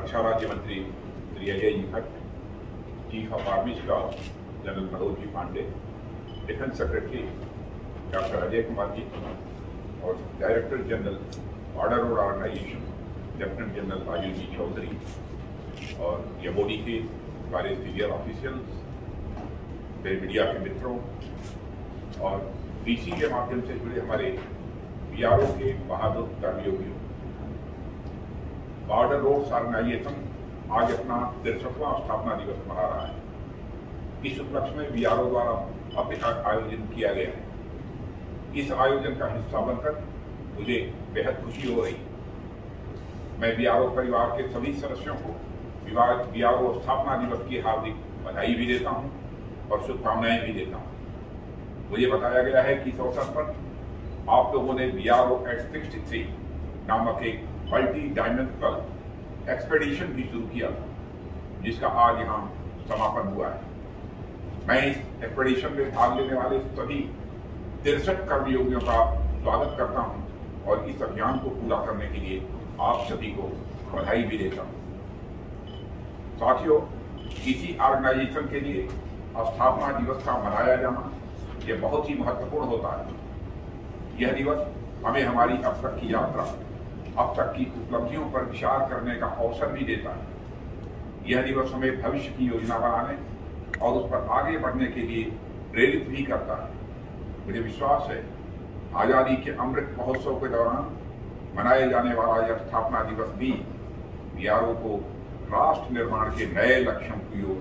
रक्षा राज्य मंत्री Shri Ajay ji Bhatt, chief of army staff general Manoj ji Pande, defence secretary doctor Ajay Kumar ji और director general border road organisation lieutenant general Rajiv ji Chaudhary और MoD के सारे सीनियर ऑफिशियल्स, मेरे मीडिया के मित्रों और डीसी के माध्यम से जुड़े हमारे बीआरओ के बहादुर कर्मयोगियों। बॉर्डर रोड ऑर्गेनाइजेशन आज अपना 63वां स्थापना दिवस मना रहा है। इस उपलक्ष्य में बीआरओ द्वारा भव्य आयोजन किया गया है। इस आयोजन का हिस्सा बनकर मुझे बेहद खुशी हो रही है। मैं बीआरओ परिवार के सभी सदस्यों को बीआरओ स्थापना दिवस की हार्दिक बधाई भी देता हूं और शुभकामनाएं भी देता हूं। मुझे बताया गया है कि इस अवसर पर आप लोगों ने बीआरओ एट 63 नामक एक मल्टी डायमेंशनल एक्सपेडिशन भी शुरू किया, जिसका आज यहाँ समापन हुआ है। मैं इस एक्सपेडिशन में भाग लेने वाले सभी 63 कर्मयोगियों का स्वागत करता हूं और इस अभियान को पूरा करने के लिए आप सभी को बधाई भी देता हूं। साथियों, किसी ऑर्गेनाइजेशन के लिए स्थापना दिवस का मनाया जाना यह बहुत ही महत्वपूर्ण होता है। यह दिवस हमें हमारी अब तक की यात्रा, अब तक की उपलब्धियों पर विचार करने का अवसर भी देता है। यह दिवस हमें भविष्य की योजना बनाने और उस पर आगे बढ़ने के लिए प्रेरित भी करता है। मुझे विश्वास है आजादी के अमृत महोत्सव के दौरान मनाए जाने वाला यह स्थापना दिवस भी बीआरओ को राष्ट्र निर्माण के नए लक्ष्यों की ओर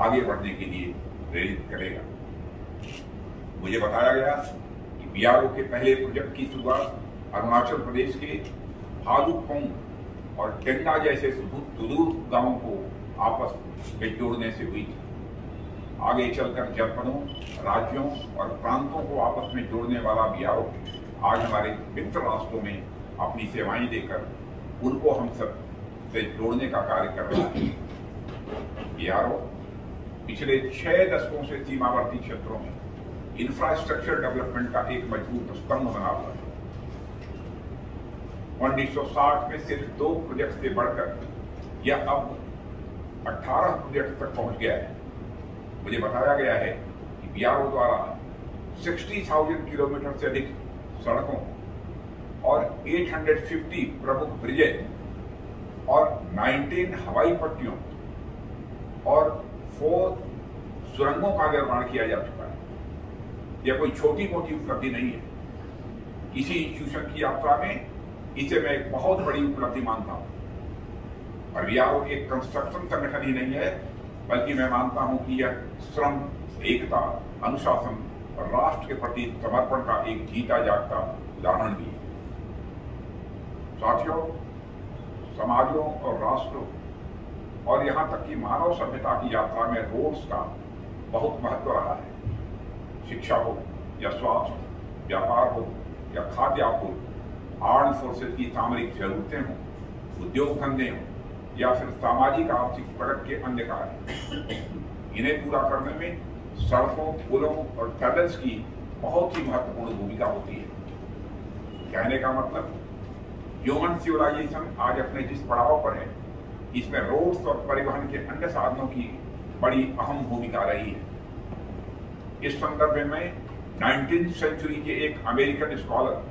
आगे बढ़ने के लिए प्रेरित करेगा। मुझे बताया गया कि बीआरओ के पहले प्रोजेक्ट की शुरुआत अरुणाचल प्रदेश के भालुकपोंग और टेंडा जैसे सुदूर गांवों को आपस में जोड़ने से हुई थी। आगे चलकर जनपदों, राज्यों और प्रांतों को आपस में जोड़ने वाला बीआरओ आज हमारे मित्र राष्ट्रों में अपनी सेवाएं देकर उनको हम सब से जोड़ने का कार्य कर रहा है। बीआरओ पिछले 6 दशकों से सीमावर्ती क्षेत्रों में इंफ्रास्ट्रक्चर डेवलपमेंट का एक मजबूत स्तंभ बना हुआ है। 1960 में सिर्फ 2 प्रोजेक्ट से बढ़कर यह अब 18 प्रोजेक्ट तक पहुंच गया है। मुझे बताया गया है कि बीआरओ द्वारा 60,000 किलोमीटर से अधिक सड़कों और 850 प्रमुख ब्रिजेज और 19 हवाई पट्टियों और 4 सुरंगों का निर्माण किया जा चुका है। यह कोई छोटी मोटी उपलब्धि नहीं है। किसी इंस्टीट्यूशन की यात्रा में इसे मैं एक बहुत बड़ी उपलब्धि मानता हूं। और बीआरओ एक कंस्ट्रक्शन संगठन ही नहीं है, बल्कि मैं मानता हूं कि यह श्रम, एकता, अनुशासन और राष्ट्र के प्रति समर्पण का एक जीता जागता उदाहरण भी है। साथियों, समाजों और राष्ट्रों और यहां तक कि मानव सभ्यता की यात्रा में रोड्स का बहुत महत्व रहा है। शिक्षा हो या स्वास्थ्य, व्यापार हो या खाद्य आपूर्ति, आर्म्ड फोर्सेज की सामरिक जरूरतें हों, उद्योग धंधे हों या फिर सामाजिक आर्थिक प्रगति के अन्य कार्य, इन्हें पूरा करने में सड़कों, पुलों और टनल्स की बहुत ही महत्वपूर्ण भूमिका होती है। कहने का मतलब, ह्यूमन सिविलाइजेशन आज अपने जिस पड़ाव पर है, इसमें रोड्स और परिवहन के अन्य साधनों की बड़ी अहम भूमिका रही है। इस संदर्भ में मैं 19वीं सेंचुरी के एक अमेरिकन स्कॉलर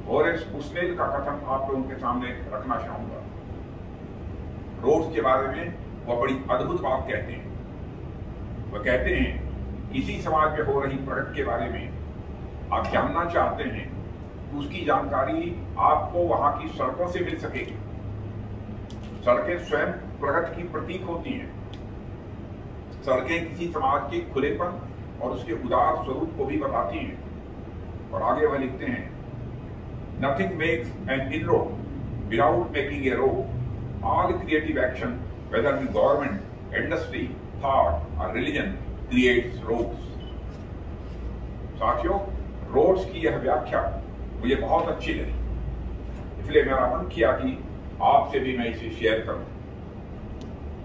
होरेस बुशनेल का कथन आप लोगों के सामने रखना चाहूंगा। रोड्स के बारे में वह बड़ी अद्भुत बात कहते हैं। वह कहते हैं, किसी समाज में हो रही प्रगति के बारे में आप जानना चाहते हैं, उसकी जानकारी आपको वहां की सड़कों से मिल सकेगी। सड़कें स्वयं प्रगति की प्रतीक होती हैं। सड़कें किसी समाज के खुलेपन और उसके उदार स्वरूप को भी बताती हैं। और आगे वह लिखते हैं, nothing makes an inroad without making a road. All creative action, whether in government, industry, thought और रिलीजन, क्रिएट्स रोड्स। साथियों, रोड्स की यह व्याख्या मुझे बहुत अच्छी लगी, इसलिए मेरा मन किया कि आपसे भी मैं इसे शेयर करूं।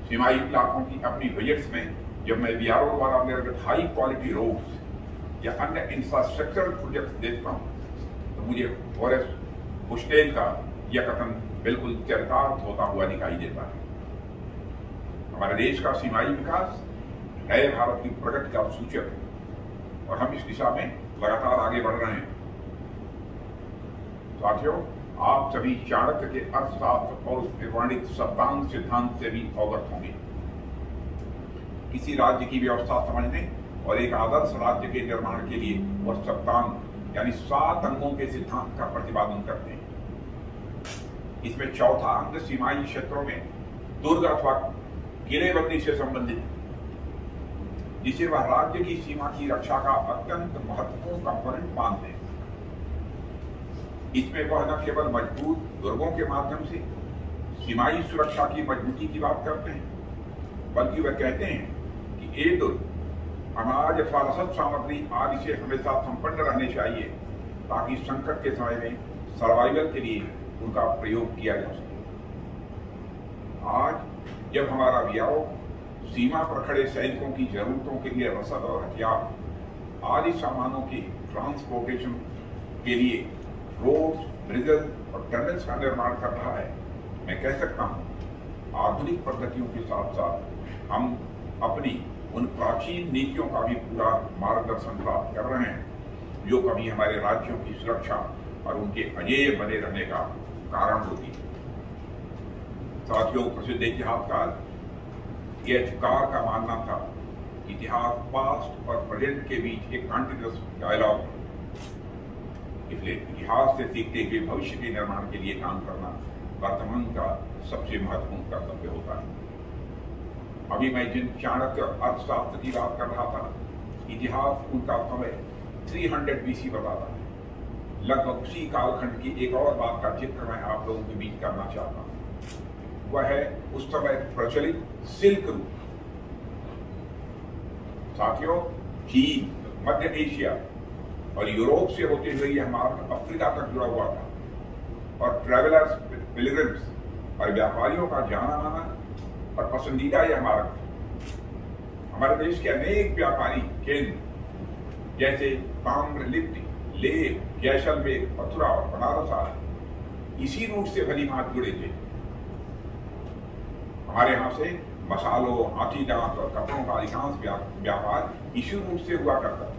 सीमाई इलाकों की अपनी विजिट्स में जब मैं बीआरओ द्वारा निर्मित हाई क्वालिटी रोड्स या अन्य इंफ्रास्ट्रक्चरल प्रोजेक्ट देखता हूं, तो मुझे होरेस बुशनेल का यह कथन बिल्कुल चरितार्थ होता हुआ दिखाई देता है। हमारे देश का सीमाई विकास नए भारत की प्रगति का सूचक है और हम इस दिशा में लगातार आगे बढ़ रहे हैं। साथियों, आप सभी चाणक्य के अर्थशास्त्र और उसके वर्णित सप्तांग सिद्धांत से भी अवगत होंगे। किसी राज्य की व्यवस्था समझने और एक आदर्श राज्य के निर्माण के लिए वह सप्तांग यानी 7 अंगों के सिद्धांत का प्रतिपादन करते हैं। इसमें चौथा अंग सीमाई क्षेत्रों में दुर्ग अथवा किलेबंदी से संबंधित है, जिसे वह राज्य की सीमा की रक्षा का अत्यंत महत्वपूर्ण कंपोनेंट मानते हैं। इसमें वह न केवल मजबूत दुर्गों के माध्यम से सीमाई सुरक्षा की मजबूती की बात करते हैं, बल्कि वह कहते हैं कि ये दुर्ग अनाज अथवा रसद सामग्री आदि से हमेशा संपन्न रहने चाहिए ताकि संकट के समय में सर्वाइवल के लिए उनका प्रयोग किया जा सके। आज जब हमारा व्यापक सीमा पर खड़े सैनिकों की जरूरतों के लिए रसद और हथियार आदि सामानों की ट्रांसपोर्टेशन के लिए रोड्स, ब्रिजेस और टनल्स का निर्माण कर रहा है, मैं कह सकता हूं आधुनिक पद्धतियों के साथ साथ हम अपनी उन प्राचीन नीतियों का भी पूरा मार्गदर्शन प्राप्त कर रहे हैं जो कभी हमारे राज्यों की सुरक्षा और उनके अजेय बने रहने का कारण होती है। साथियों, प्रसिद्ध इतिहासकार कार का मानना था इतिहास पास्ट और प्रेजेंट के बीच एक कंटिन्यूअस डायलॉग है, इसलिए इतिहास से सीखते हुए भविष्य के निर्माण के लिए काम करना वर्तमान का सबसे महत्वपूर्ण कर्तव्य होता है। अभी मैं जिन चाणक्य अर्थशास्त्र की बात कर रहा था, इतिहास उनका समय 300 BC बताता है। लगभग उसी कालखंड की एक और बात का चित्र मैं आप लोगों के बीच करना चाहता हूं। वह है उस समय प्रचलित सिल्क रूट। साथियों, चीन, मध्य एशिया और यूरोप से होते हुए यह मार्ग अफ्रीका तक जुड़ा हुआ था और ट्रैवलर्स, पिलग्रिम्स और व्यापारियों का जाना माना और पसंदीदा यह मार्ग था। हमारे देश के अनेक व्यापारी केंद्र जैसे ताम्रलिप्ति, लेह, जैसलमेर, मथुरा और बनारस आदि इसी रूट से भली भांति जुड़े थे। हमारे यहाँ से मसालों, हाथी दांत और कपड़ों का अधिकांश व्यापार इसी रूट से हुआ करता था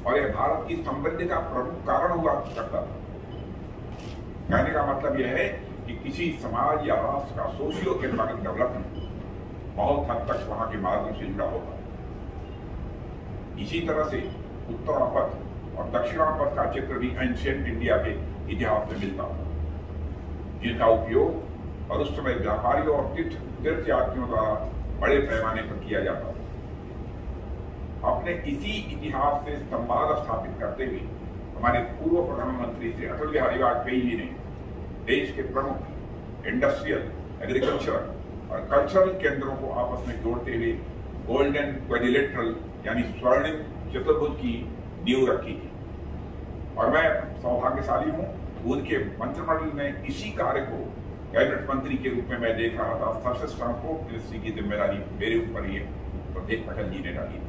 और यह भारत की समृद्धि का प्रमुख कारण हुआ करता था। कहने का मतलब यह है कि किसी समाज या राष्ट्र का सोशियो इकोनॉमिक डेवलपमेंट बहुत हद तक वहां के मार्गों से जुड़ा होता है। इसी तरह से उत्तरापथ और दक्षिणापथ का चित्र भी एंशिएंट इंडिया के इतिहास में मिलता था, जिनका उपयोग और उस समय व्यापारियों और तीर्थयात्रियों द्वारा बड़े पैमाने पर किया जाता था। अपने इसी इतिहास से संवाद स्थापित करते हुए हमारे पूर्व प्रधानमंत्री श्री अटल बिहारी वाजपेयी जी ने देश के प्रमुख इंडस्ट्रियल, एग्रीकल्चरल और कल्चरल केंद्रों को आपस में जोड़ते हुए गोल्डन क्वाड्रिलेटरल यानी स्वर्णिम चतुर्भुज की नींव रखी थी और मैं सौभाग्यशाली हूं, उनके मंत्रिमंडल में इसी कार्य को कैबिनेट मंत्री के रूप में मैं देख रहा था। सर्विस ट्रांसपोर्ट मिनिस्ट्री की जिम्मेदारी मेरे ऊपर ही प्रदेश पटेल जी ने डाली।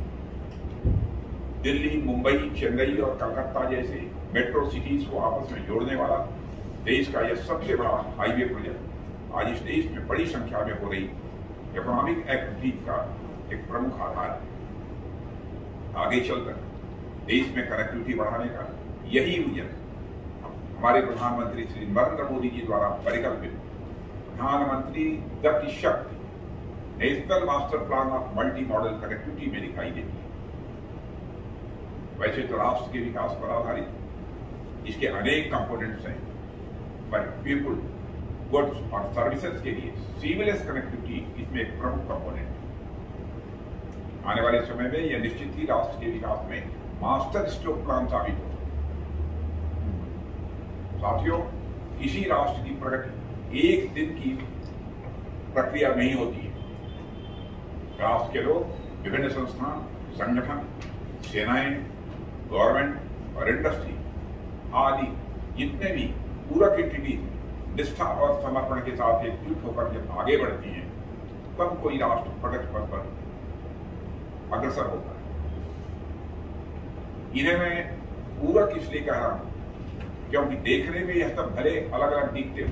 दिल्ली, मुंबई, चेन्नई और कलकत्ता जैसे मेट्रो सिटीज को आपस में जोड़ने वाला देश का यह सबसे बड़ा हाईवे प्रोजेक्ट आज इस देश में बड़ी संख्या में हो रही इकोनॉमिक एक्टिविटीज का एक प्रमुख आधार है। आगे चलकर देश में कनेक्टिविटी बढ़ाने का यही विजन हमारे प्रधानमंत्री श्री नरेंद्र मोदी जी द्वारा परिकल्पित प्रधानमंत्री गति शक्ति national master plan of multi modal connectivity में दिखाई देती है। वैसे तो राष्ट्र के विकास पर आधारित इसके अनेक कंपोनेंट्स हैं, पर पीपुल, गुड्स और सर्विसेज के लिए सीमलेस कनेक्टिविटी इसमें एक प्रमुख कंपोनेंट है। आने वाले समय में यह निश्चित ही राष्ट्र के विकास में मास्टर स्ट्रोक प्लान साबित हो। साथियों, किसी राष्ट्र की प्रगति एक दिन की प्रक्रिया नहीं होती है। राष्ट्र के लोग, विभिन्न संस्थान, संगठन, सेनाएं, गवर्नमेंट और इंडस्ट्री आदि जितने भी पूरक एंटिटीज निष्ठा और समर्पण के साथ एकजुट होकर जब आगे बढ़ती हैं, तब कोई राष्ट्र प्रगति पथ पर अग्रसर होता है। इन्हें मैं पूरक इसलिए कह रहा हूं क्योंकि देखने में यह सब भले अलग अलग दिखते हो,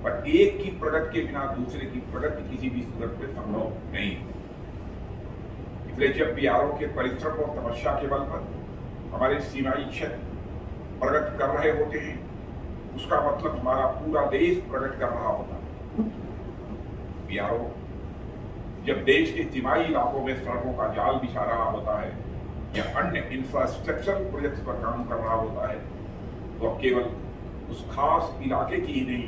पर एक की प्रगति के बिना दूसरे की प्रगति किसी भी सूरत में संभव नहीं। इसलिए जब बीआरओ के परिश्रम और तपस्या के बल पर हमारे सीमाई क्षेत्र प्रगति कर रहे होते हैं, उसका मतलब हमारा पूरा देश प्रगति कर रहा होता है। बीआरओ जब देश के सीमाई इलाकों में सड़कों का जाल बिछा रहा होता है या अन्य इंफ्रास्ट्रक्चर प्रोजेक्ट्स पर काम कर रहा होता है, तो केवल उस खास इलाके की ही नहीं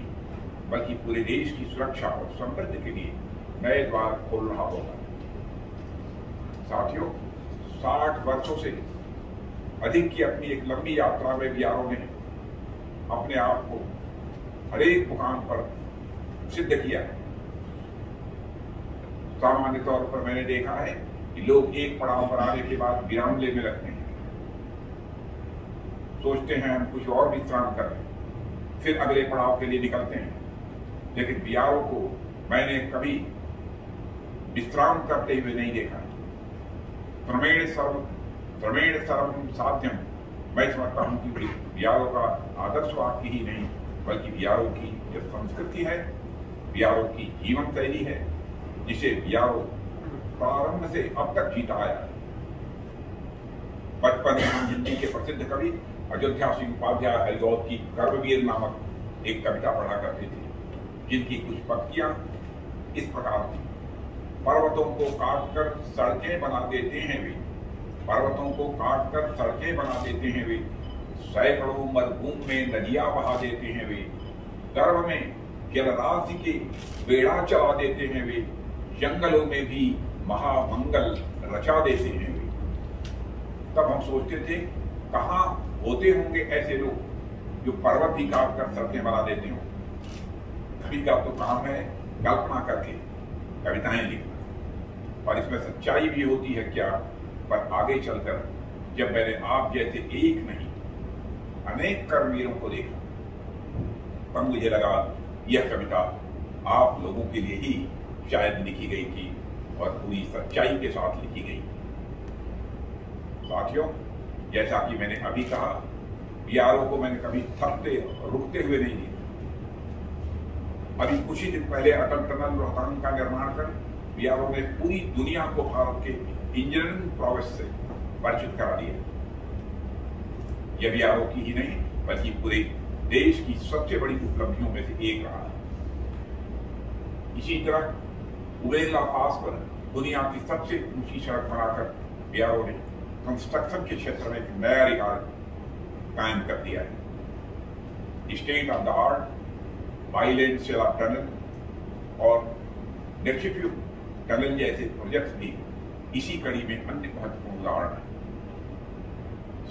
बल्कि पूरे देश की सुरक्षा और समृद्धि के लिए नए द्वार खोल रहा होता है। साथियों, 60 वर्षों से अधिक की अपनी एक लंबी यात्रा में बीआरओ ने अपने आप को हर एक मुकाम पर सिद्ध किया है। सामान्य तौर पर मैंने देखा है कि लोग एक पड़ाव पर आने के बाद विराम लेने लगते हैं, सोचते हैं हम कुछ और विश्राम कर लें, फिर अगले पड़ाव के लिए निकलते हैं। लेकिन बीआरओ को मैंने कभी विश्राम करते हुए नहीं देखा। क्रमेण सर्वम साध्यम, मैं समझता हूं कि बीआरओ का आदर्श वाक्य ही नहीं बल्कि बीआरओ की जो संस्कृति है, बीआरओ की जीवन शैली है, जिसे बीआरओ प्रारंभ से अब तक जीता आया है। बचपन में हम हिंदी के प्रसिद्ध कवि अयोध्या सिंह उपाध्याय हरिगौद की कर्मवीर नामक एक कविता पढ़ा करते थे, जिनकी कुछ पंक्तियां इस प्रकार थी। पर्वतों को काटकर सड़कें बना देते हैं वे, पर्वतों को काटकर सड़कें बना देते हैं वे, सैकड़ों मरुभूमि में नदियां बहा देते हैं वे, गर्भ में जलराशि के बेड़ा चला देते हैं वे, जंगलों में भी महामंगल रचा देते हैं वे। तब हम सोचते थे कहाँ होते होंगे ऐसे लोग जो पर्वत भी काट कर सड़कें बना देते हों। कवि का तो काम है कल्पना करके कविताएं लिखना, और इसमें सच्चाई भी होती है क्या। पर आगे चलकर जब मैंने आप जैसे एक नहीं अनेक कर्मवीरों को देखा, तब मुझे लगा यह कविता आप लोगों के लिए ही शायद लिखी गई थी और पूरी सच्चाई के साथ लिखी गई। साथियों, जैसा कि मैंने अभी कहा, बीआरओ को मैंने कभी थकते और रुकते हुए नहीं देखा। अभी कुछ ही दिन पहले अटल टनल रोहतांग का निर्माण कर बीआरओ ने पूरी दुनिया को भारत के इंजीनियरिंग प्रोग्रेस से परिचित करा दिया। यह बीआरओ की ही नहीं बल्कि पूरे देश की सबसे बड़ी उपलब्धियों में से एक रहा है। इसी तरह उबेला पास पर दुनिया की सबसे ऊंची सड़क बनाकर बीआरओ ने कंस्ट्रक्शन के क्षेत्र में एक नया रिकॉर्ड कायम कर दिया है। State of the art bilane Sela tunnel और नेक्सिफ्यू टनल जैसे प्रोजेक्ट्स भी इसी कड़ी में अन्य महत्वपूर्ण उदाहरण है।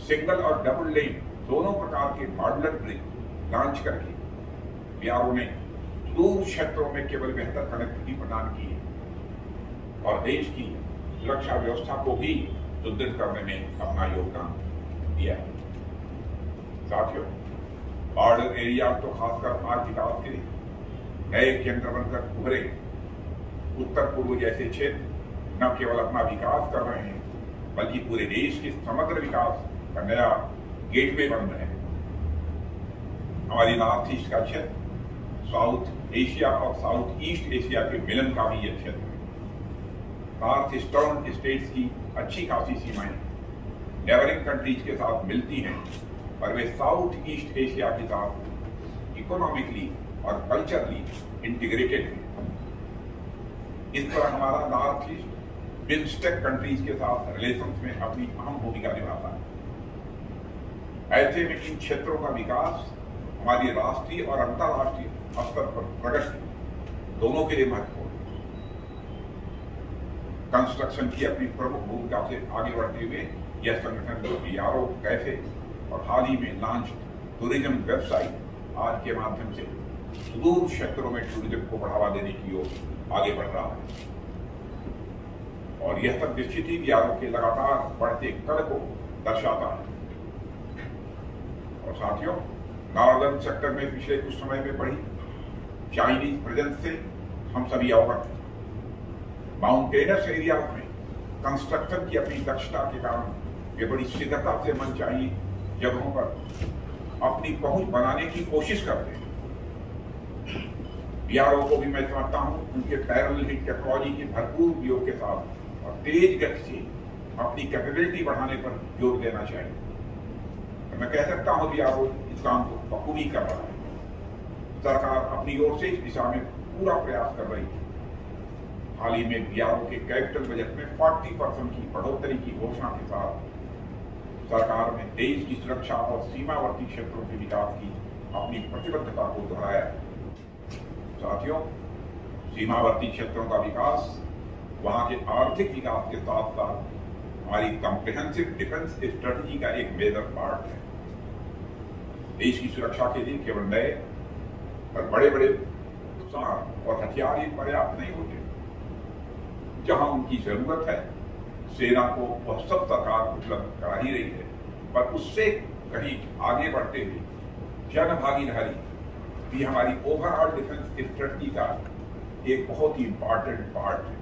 सिंगल और डबल लेन दोनों प्रकार के मॉडुलर ब्रिज लॉन्च करके बीआरओ ने दूर क्षेत्रों में केवल बेहतर कनेक्टिविटी प्रदान की है और देश की सुरक्षा व्यवस्था को भी सुदृढ़ करने में अपना योगदान दिया है। साथियों, बॉर्डर एरिया तो खासकर आज विकास के नए केंद्र बनकर उभरे उत्तर पूर्व जैसे क्षेत्र न केवल अपना विकास कर रहे हैं बल्कि पूरे देश के समग्र विकास का नया गेटवे बन रहे हैं। हमारी नॉर्थ ईस्ट का क्षेत्र साउथ एशिया और साउथ ईस्ट एशिया के मिलन का भी यह क्षेत्र है। नॉर्थ ईस्टर्न स्टेट्स की अच्छी खासी सीमाएं नेबरिंग कंट्रीज के साथ मिलती हैं, पर वे साउथ ईस्ट एशिया के साथ इकोनॉमिकली और कल्चरली इंटीग्रेटेड हैं। इस तरह हमारा नॉर्थ ईस्ट बिम्स्टेक कंट्रीज के साथ रिलेशंस में अपनी अहम भूमिका निभाता है। ऐसे में इन क्षेत्रों का विकास हमारी राष्ट्रीय और अंतर्राष्ट्रीय स्तर पर प्रगति दोनों के लिए महत्वपूर्ण है। कंस्ट्रक्शन की अपनी प्रमुख भूमिका से आगे बढ़ते हुए यह संगठन बीआरओ कैफे और हाल ही में लॉन्च टूरिज्म वेबसाइट आज के माध्यम से सुदूर क्षेत्रों में टूरिज्म को बढ़ावा देने की ओर आगे बढ़ रहा है। और यह सब निश्चित ही बीआरओ के लगातार बढ़ते कद को दर्शाता है। और साथियों, नॉर्दर्न सेक्टर में पिछले कुछ समय में बढ़ी चाइनीज प्रेजेंस से हम सभी अवगत हैं। माउंटेनस एरियाज में कंस्ट्रक्शन की अपनी दक्षता के कारण वे बड़ी शीघ्रता से मनचाही जगहों पर अपनी पहुंच बनाने की कोशिश करते हैं। बीआरओ को भी मैं समझता हूं उनके पैरेलल टेक्नोलॉजी के भरपूर उपयोग के साथ और तेज गति से अपनी कैपेबिलिटी बढ़ाने पर जोर देना चाहिए। तो मैं कह सकता हूं बीआरओ इस काम को बखूबी कर रहा है। सरकार अपनी ओर से इस दिशा में पूरा प्रयास कर रही है। हाल ही में बीआरओ के कैपिटल बजट में 40% की बढ़ोतरी की घोषणा के साथ सरकार ने देश की सुरक्षा और सीमावर्ती क्षेत्रों के विकास की अपनी प्रतिबद्धता को दोहराया है। साथियों, सीमावर्ती क्षेत्रों का विकास वहां के आर्थिक विकास के साथ साथ हमारी कॉम्प्रिहेंसिव डिफेंस स्ट्रेटजी का एक मेजर पार्ट है। देश की सुरक्षा के लिए केवल नए और बड़े बड़े और हथियार ही पर्याप्त नहीं होते। जहां उनकी जरूरत है सेना को वह सब सरकार उपलब्ध करा ही रही है, पर उससे कहीं आगे बढ़ते हुए जन भागीदारी भी हमारी ओवरऑल डिफेंस स्ट्रेटजी का एक बहुत ही इंपॉर्टेंट पार्ट है।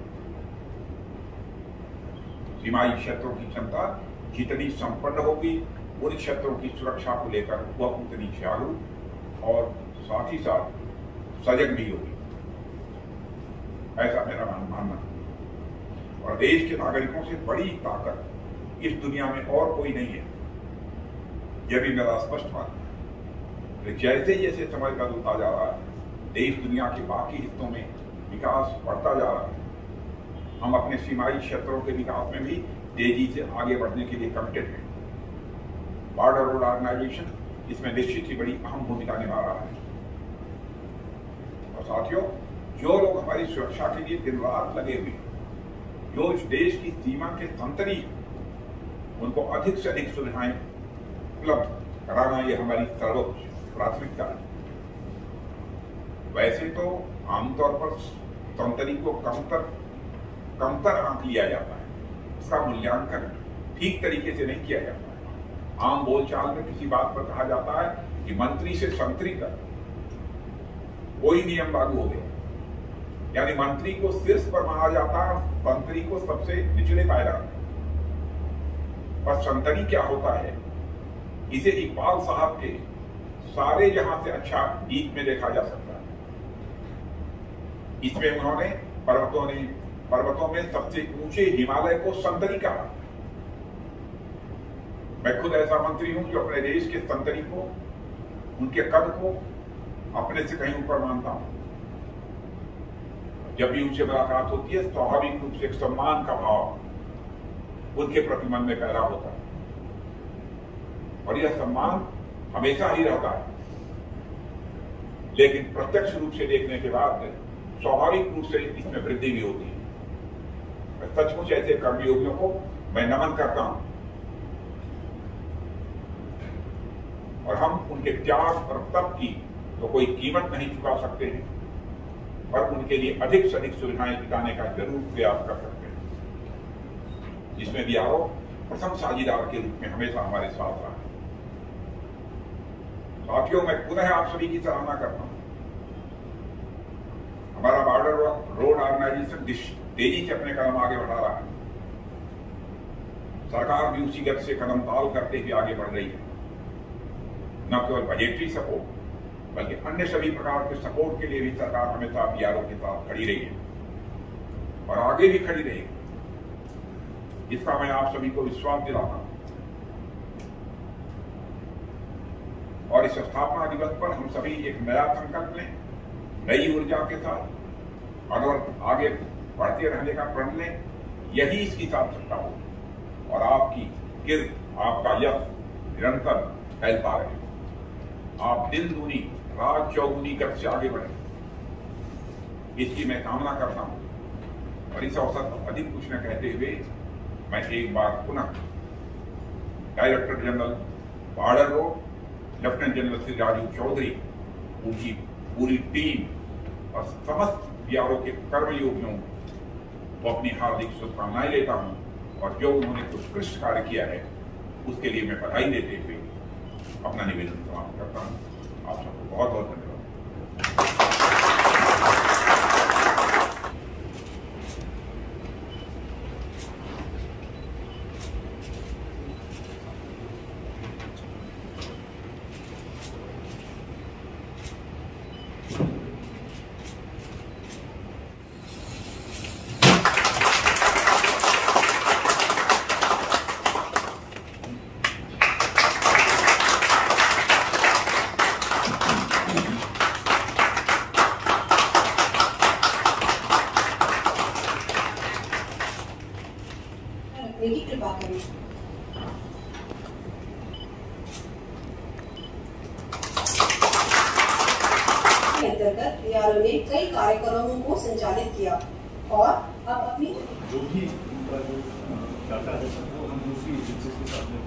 सीमाई क्षेत्रों की क्षमता जितनी संपन्न होगी उन क्षेत्रों की सुरक्षा को लेकर वह उतनी जागरूक और साथ ही साथ सजग भी होगी, ऐसा मेरा मानना है। और देश के नागरिकों से बड़ी ताकत इस दुनिया में और कोई नहीं है, यह भी मेरा स्पष्ट मानना है। जैसे जैसे समय बदलता जा रहा है, देश दुनिया के बाकी हिस्सों में विकास बढ़ता जा रहा है। हम अपने सीमाई क्षेत्रों के विकास में भी तेजी से आगे बढ़ने के लिए कमिटेड हैं। बॉर्डर रोड ऑर्गेनाइजेशन इसमें निश्चित ही बड़ी अहम भूमिका निभा रहा है। और साथियों, जो लोग हमारी सुरक्षा के लिए दिन रात लगे हुए, जो इस देश की सीमा के संतरी, उनको अधिक से अधिक सुविधाएं उपलब्ध कराना यह हमारी सर्वोच्च प्राथमिकता है। वैसे तो आमतौर पर संतरी को कमतर आंक लिया जाता है, उसका मूल्यांकन ठीक तरीके से नहीं किया जाता है। आम बोलचाल में किसी बात पर कहा जाता है कि मंत्री से संतरी तक कोई नियम लागू हो गया, यानी मंत्री को शीर्ष पर माना जाता है, संतरी को सबसे निचले पायदान में। पर संतरी क्या होता है, इसे इकबाल साहब के सारे जहां से अच्छा गीत में देखा जा सकता है। इसमें उन्होंने पर्वतों में सबसे ऊंचे हिमालय को संतरी कहा। मैं खुद ऐसा मंत्री हूं जो अपने देश के संतरी को, उनके कद को अपने से कहीं ऊपर मानता हूं। जब भी उनसे मुलाकात होती है, स्वाभाविक रूप से एक सम्मान का भाव उनके प्रति मन में पैदा होता है, और यह सम्मान हमेशा ही रहता है। लेकिन प्रत्यक्ष रूप से देखने के बाद स्वाभाविक रूप से इसमें वृद्धि भी होती है। सचमुच ऐसे कर्मयोगियों को मैं नमन करता हूं, और हम उनके त्याग और तप की तो कोई कीमत नहीं चुका सकते हैं, पर उनके लिए अधिक से अधिक सुविधाएं जुटाने का जरूर प्रयास कर सकते हैं, जिसमें बीआरओ प्रथम साझीदार के रूप में हमेशा हमारे साथ रहा है। साथियों, मैं पुनः आप सभी की सराहना करता हूं। हमारा बॉर्डर रोड ऑर्गेनाइजेशन तेजी से अपने कदम आगे बढ़ा रहा है। सरकार भी उसी गति से कदम ताल करते हुए आगे बढ़ रही है। न केवल बजटरी सपोर्ट, बल्कि अन्य सभी प्रकार के सपोर्ट के लिए भी सरकार हमेशा बीआरओ के साथ खड़ी रही है और आगे भी खड़ी रहेगी। इसका मैं आप सभी को विश्वास दिलाता हूं। और इस स्थापना दिवस पर हम सभी एक नया संकल्प लें, नई ऊर्जा के साथ और आगे बढ़ते रहने का प्रण लें। यही इसकी सार्थकता हो, और आपकी कीर्ति, आपका यश निरंतर फैलता रहे। आप दिन दूनी रात चौगुनी गति से आगे बढ़े, इसकी मैं कामना करता हूं। और इस अवसर पर अधिक कुछ न कहते हुए मैं एक बार पुनः director general border road lieutenant general Shri Rajeev Chaudhary, उनकी पूरी टीम और समस्त बीआरओ के कर्मयोगियों को अपनी हार्दिक शुभकामनाएं लेता हूं, और जो उन्होंने उत्कृष्ट कार्य किया है उसके लिए मैं बधाई देते हुए अपना निवेदन समाप्त करता हूं। आप सबको बहुत बहुत धन्यवाद। कृपा करें। अंतर्गत बीआरओ ने कई कार्यक्रमों को संचालित किया और अब अपनी जो भी उनका जो डाटा है वो हम दूसरी एजेंसी के साथ में